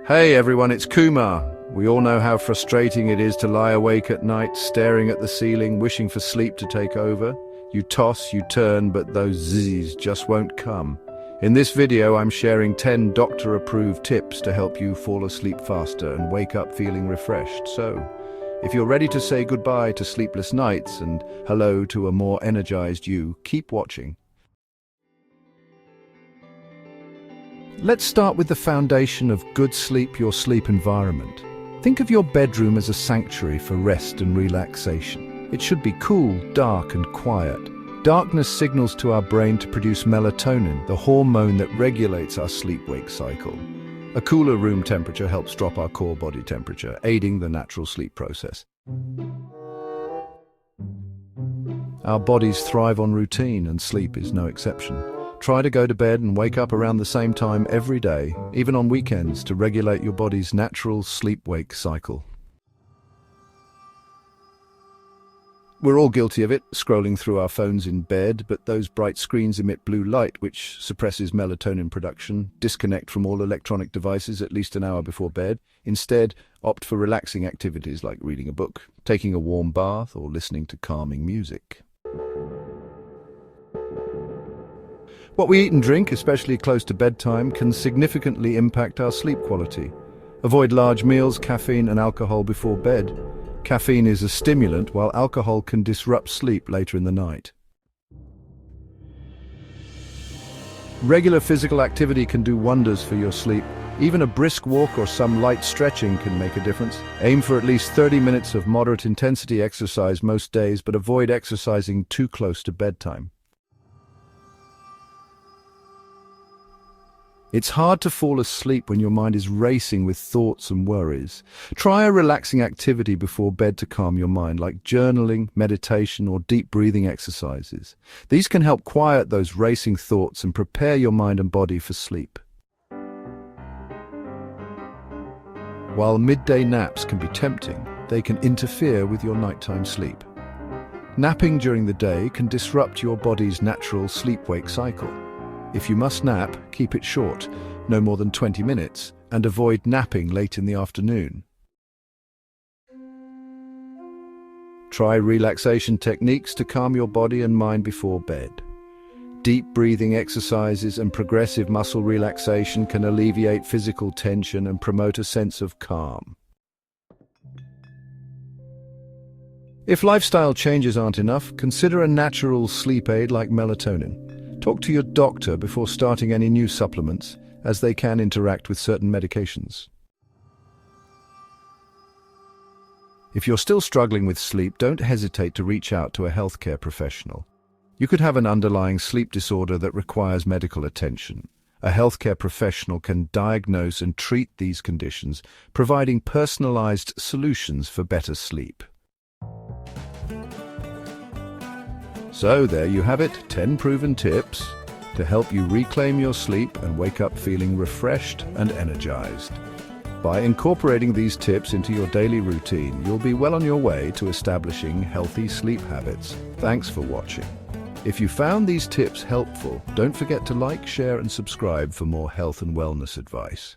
Hey everyone, it's Kumar. We all know how frustrating it is to lie awake at night, staring at the ceiling, wishing for sleep to take over. You toss, you turn, but those zzzs just won't come. In this video, I'm sharing 10 doctor-approved tips to help you fall asleep faster and wake up feeling refreshed. So, if you're ready to say goodbye to sleepless nights and hello to a more energized you, keep watching. Let's start with the foundation of good sleep, your sleep environment. Think of your bedroom as a sanctuary for rest and relaxation. It should be cool, dark, and quiet. Darkness signals to our brain to produce melatonin, the hormone that regulates our sleep-wake cycle. A cooler room temperature helps drop our core body temperature, aiding the natural sleep process. Our bodies thrive on routine, and sleep is no exception. Try to go to bed and wake up around the same time every day, even on weekends, to regulate your body's natural sleep-wake cycle. We're all guilty of it, scrolling through our phones in bed, but those bright screens emit blue light, which suppresses melatonin production. Disconnect from all electronic devices at least an hour before bed. Instead, opt for relaxing activities like reading a book, taking a warm bath, or listening to calming music. What we eat and drink, especially close to bedtime, can significantly impact our sleep quality. Avoid large meals, caffeine, and alcohol before bed. Caffeine is a stimulant, while alcohol can disrupt sleep later in the night. Regular physical activity can do wonders for your sleep. Even a brisk walk or some light stretching can make a difference. Aim for at least 30 minutes of moderate intensity exercise most days, but avoid exercising too close to bedtime. It's hard to fall asleep when your mind is racing with thoughts and worries. Try a relaxing activity before bed to calm your mind, like journaling, meditation, or deep breathing exercises. These can help quiet those racing thoughts and prepare your mind and body for sleep. While midday naps can be tempting, they can interfere with your nighttime sleep. Napping during the day can disrupt your body's natural sleep-wake cycle. If you must nap, keep it short, no more than 20 minutes, and avoid napping late in the afternoon. Try relaxation techniques to calm your body and mind before bed. Deep breathing exercises and progressive muscle relaxation can alleviate physical tension and promote a sense of calm. If lifestyle changes aren't enough, consider a natural sleep aid like melatonin. Talk to your doctor before starting any new supplements, as they can interact with certain medications. If you're still struggling with sleep, don't hesitate to reach out to a healthcare professional. You could have an underlying sleep disorder that requires medical attention. A healthcare professional can diagnose and treat these conditions, providing personalized solutions for better sleep. So there you have it, 10 proven tips to help you reclaim your sleep and wake up feeling refreshed and energized. By incorporating these tips into your daily routine, you'll be well on your way to establishing healthy sleep habits. Thanks for watching. If you found these tips helpful, don't forget to like, share, and subscribe for more health and wellness advice.